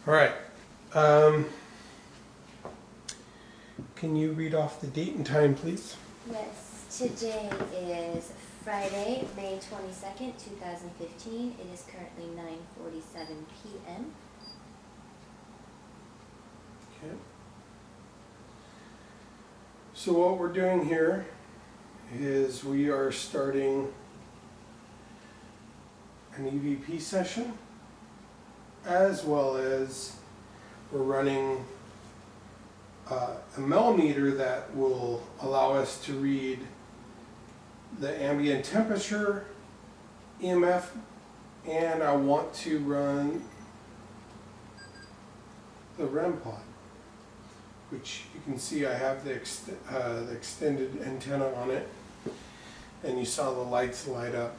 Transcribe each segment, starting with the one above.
All right. Can you read off the date and time, please? Yes, today is Friday, May 22nd, 2015. It is currently 9:47 p.m. Okay. So what we're doing here is we are starting an EVP session, as well as we're running a millimeter that will allow us to read the ambient temperature, EMF, and I want to run the REM pod, which you can see I have the extended antenna on it, and you saw the lights light up.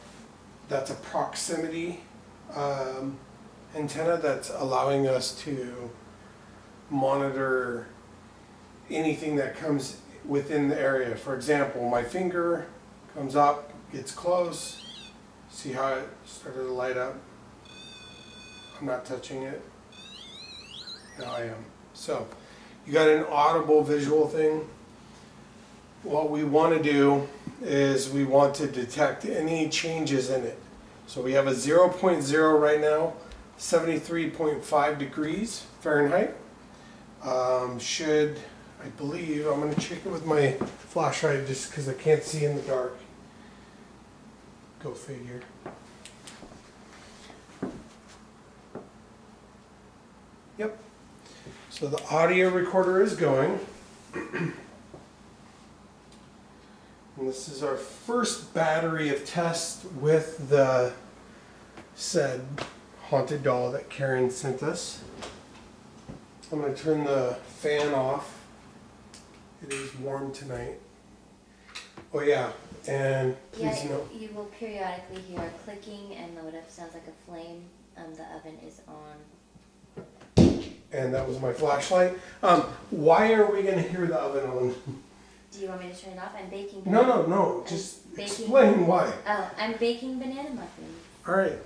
That's a proximity antenna that's allowing us to monitor anything that comes within the area. For example, my finger comes up, gets close, see how it started to light up? I'm not touching it. Now I am. So you got an audible visual thing. What we want to do is we want to detect any changes in it. So we have a 0.0 right now, 73.5 degrees Fahrenheit. I believe, I'm going to check it with my flashlight just because I can't see in the dark. Go figure. Yep. So the audio recorder is going. And this is our first battery of tests with the said haunted doll that Karen sent us. I'm going to turn the fan off. It is warm tonight. Oh yeah, and please note. You will periodically hear a clicking and what sounds like a flame. The oven is on. And that was my flashlight. Why are we going to hear the oven on? Do you want me to turn it off? I'm baking. No. Just explain why. Oh, I'm baking banana muffins. All right.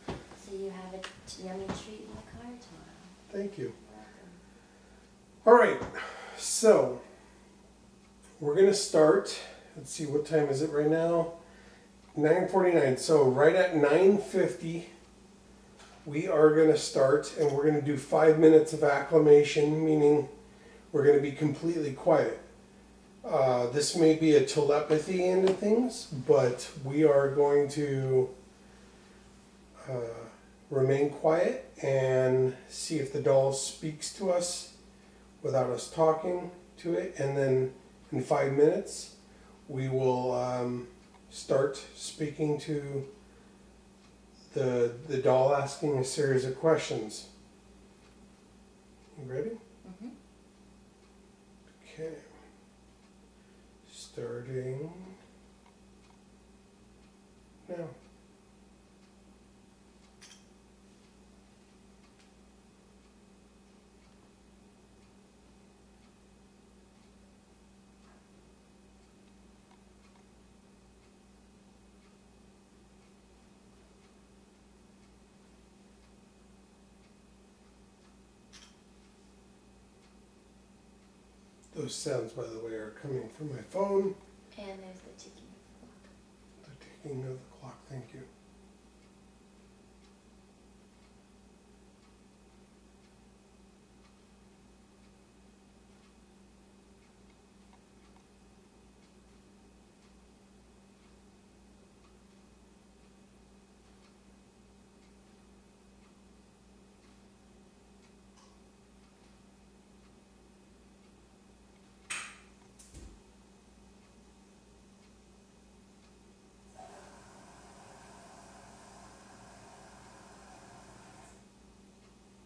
So you have a yummy treat in the car tomorrow. Thank you. Welcome. All right. So we're going to start. Let's see, what time is it right now? 9:49. So right at 9:50, we are going to start, and we're going to do 5 minutes of acclimation, meaning we're going to be completely quiet. This may be a telepathy end of things, but we are going to remain quiet and see if the doll speaks to us without us talking to it, and then in 5 minutes we will start speaking to the doll, asking a series of questions. You ready? Mm-hmm. Okay. Starting now. Those sounds, by the way, are coming from my phone. And there's the ticking clock. The ticking of the clock, thank you.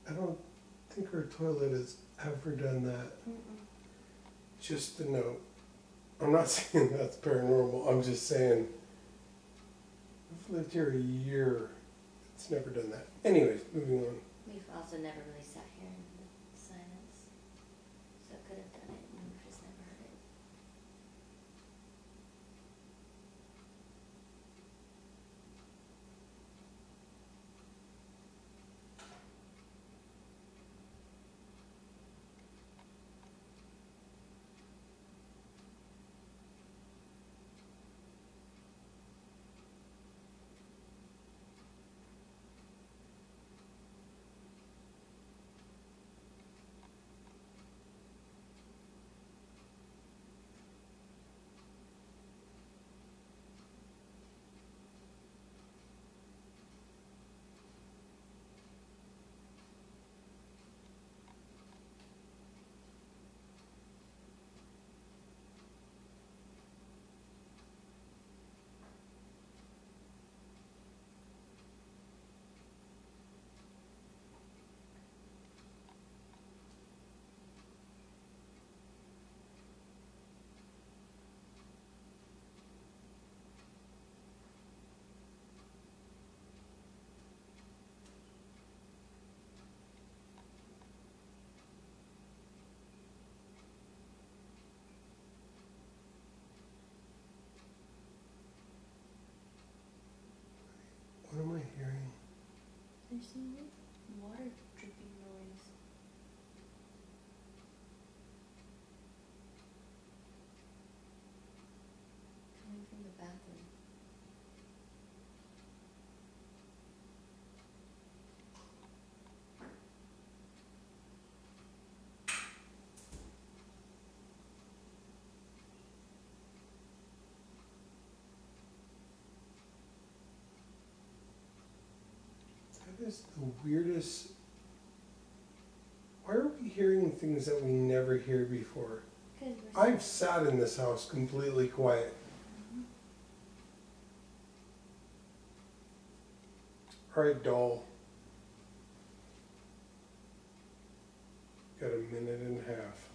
I don't think our toilet has ever done that. Mm-mm. Just a note. I'm not saying that's paranormal. I'm just saying I've lived here a year. It's never done that. Anyways, moving on. We've also never really sat here in the silence, so it could have done it and we've just never heard it. What is the weirdest? Why are we hearing things that we never hear before? I've sat in this house completely quiet. All right, doll. Got a minute and a half.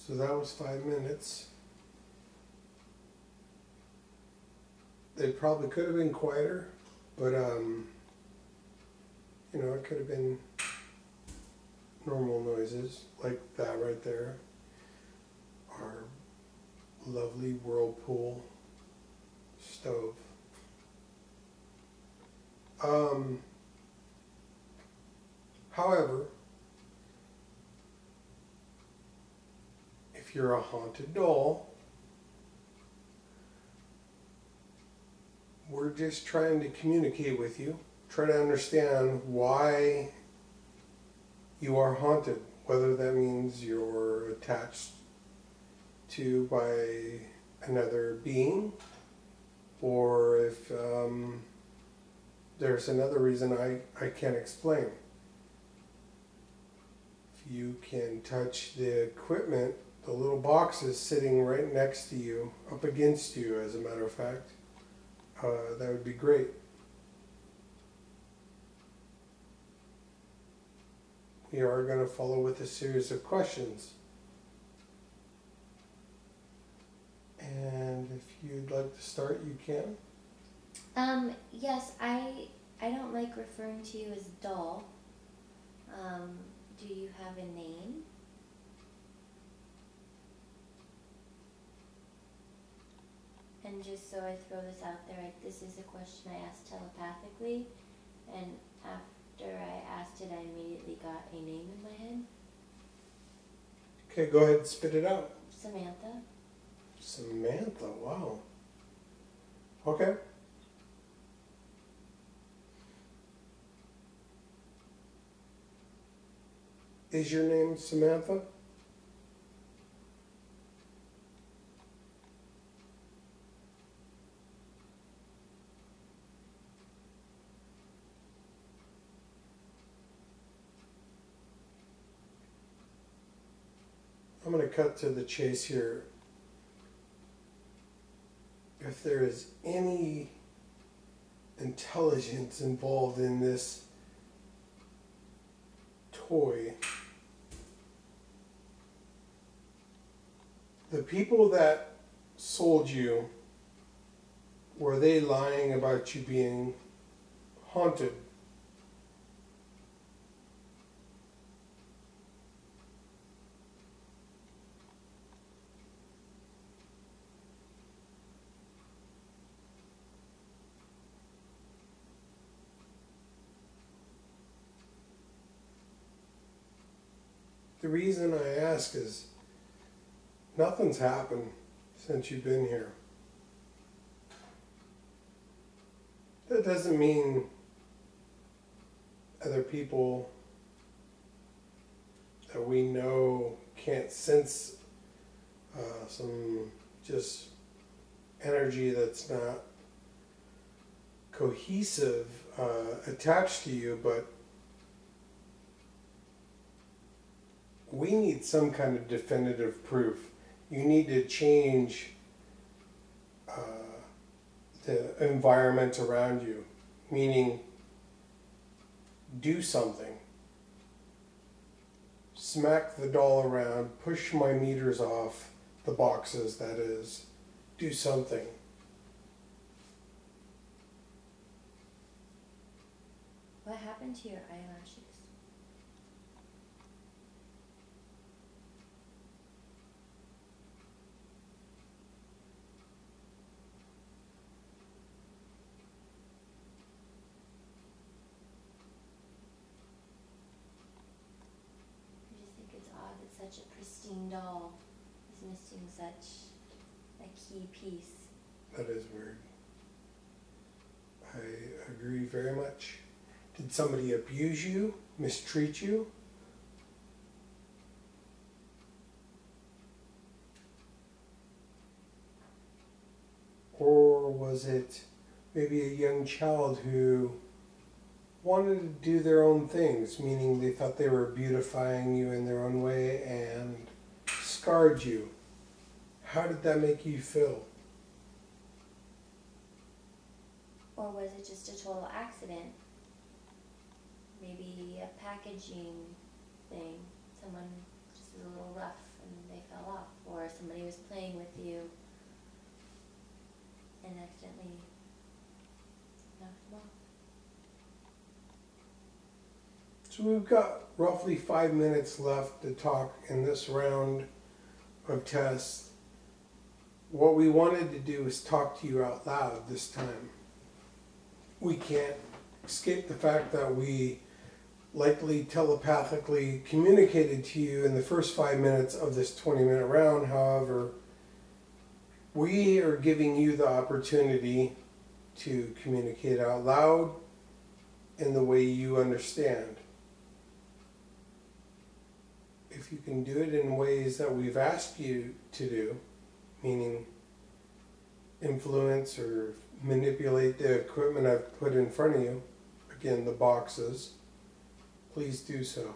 So that was 5 minutes. They probably could have been quieter, but you know, it could have been normal noises like that right there. Our lovely whirlpool stove. However, if you're a haunted doll, we're just trying to communicate with you, try to understand why you are haunted, whether that means you're attached to by another being, or if there's another reason I can't explain. If you can touch the equipment, the little boxes sitting right next to you, up against you as a matter of fact, that would be great. We are going to follow with a series of questions. And if you'd like to start, you can. Yes, I don't like referring to you as doll. Do you have a name? And just so I throw this out there, this is a question I asked telepathically, and after I asked it, I immediately got a name in my head. Okay, go ahead and spit it out. Samantha. Samantha, wow. Okay. Is your name Samantha? I'm going to cut to the chase here. If there is any intelligence involved in this toy, the people that sold you, were they lying about you being haunted? The reason I ask is nothing's happened since you've been here. That doesn't mean other people that we know can't sense some just energy that's not cohesive attached to you, but we need some kind of definitive proof. You need to change the environment around you, meaning do something. Smack the doll around, push my meters off the boxes, that is. Do something. What happened to your eyelashes? I just think it's odd that such a pristine doll is missing such a key piece. That is weird. I agree very much. Did somebody abuse you, mistreat you? Or was it maybe a young child who wanted to do their own things, meaning they thought they were beautifying you in their own way and scarred you? How did that make you feel? Or was it just a total accident? Maybe a packaging thing. Someone just was a little rough and they fell off. Or somebody was playing with you and accidentally knocked them off. So we've got roughly 5 minutes left to talk in this round of tests. What we wanted to do is talk to you out loud this time. We can't escape the fact that we likely telepathically communicated to you in the first 5 minutes of this 20-minute round. However, we are giving you the opportunity to communicate out loud in the way you understand. If you can do it in ways that we've asked you to do, meaning influence or manipulate the equipment I've put in front of you, again, the boxes, please do so.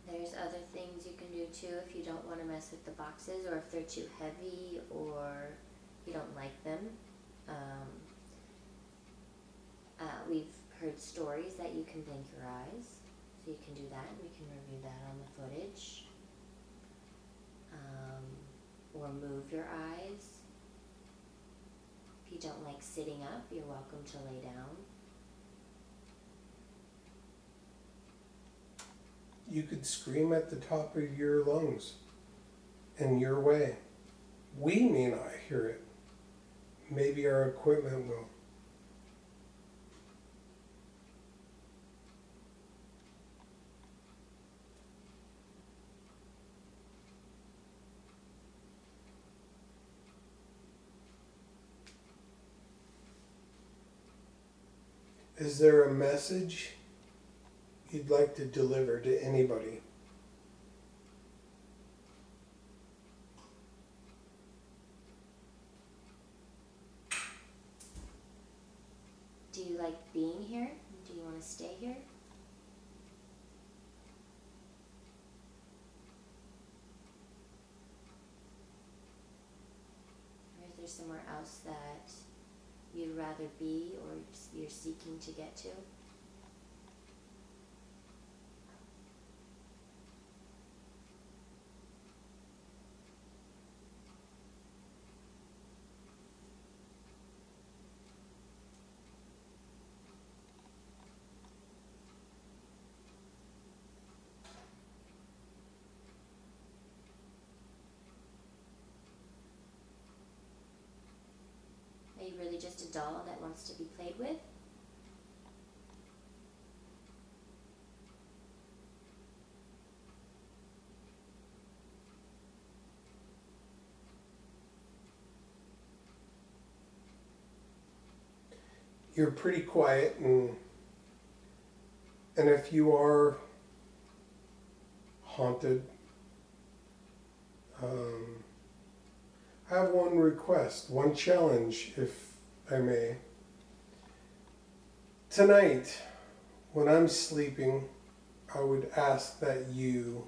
There's other things you can do too if you don't want to mess with the boxes, or if they're too heavy, or you don't like them. We've heard stories that you can blink your eyes, so you can do that. We can review that on the footage. Or move your eyes. If you don't like sitting up, you're welcome to lay down. You could scream at the top of your lungs in your way. We may not hear it. Maybe our equipment will. Is there a message you'd like to deliver to anybody? Do you like being here? Do you want to stay here? Or is there somewhere else that you'd rather be, or you're seeking to get to? Are you really just a doll that wants to be played with? you're pretty quiet, and if you are haunted, I have one request, one challenge, if I may. Tonight, when I'm sleeping, I would ask that you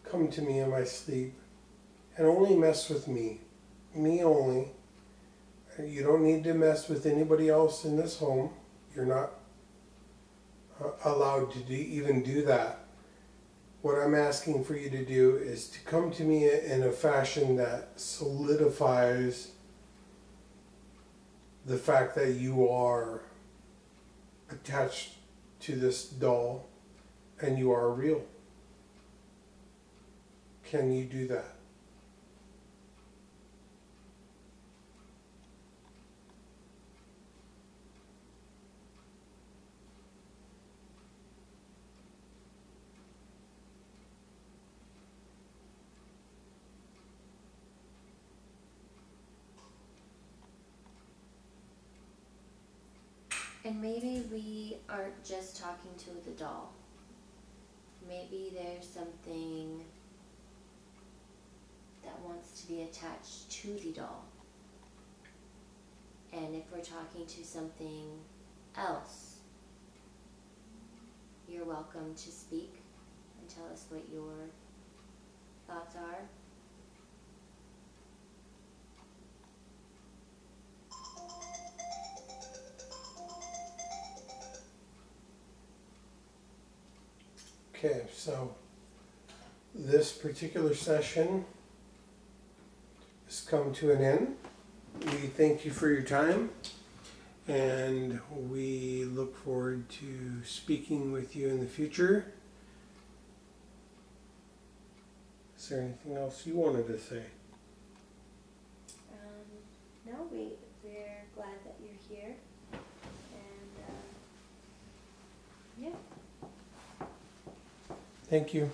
come to me in my sleep and only mess with me only. You don't need to mess with anybody else in this home. You're not allowed to even do that. What I'm asking for you to do is to come to me in a fashion that solidifies the fact that you are attached to this doll and you are real. Can you do that? And maybe we aren't just talking to the doll. Maybe there's something that wants to be attached to the doll. And if we're talking to something else, you're welcome to speak and tell us what your thoughts are. Okay, so this particular session has come to an end. We thank you for your time, and we look forward to speaking with you in the future. Is there anything else you wanted to say? No, we're glad that you're here. And, yeah. Thank you.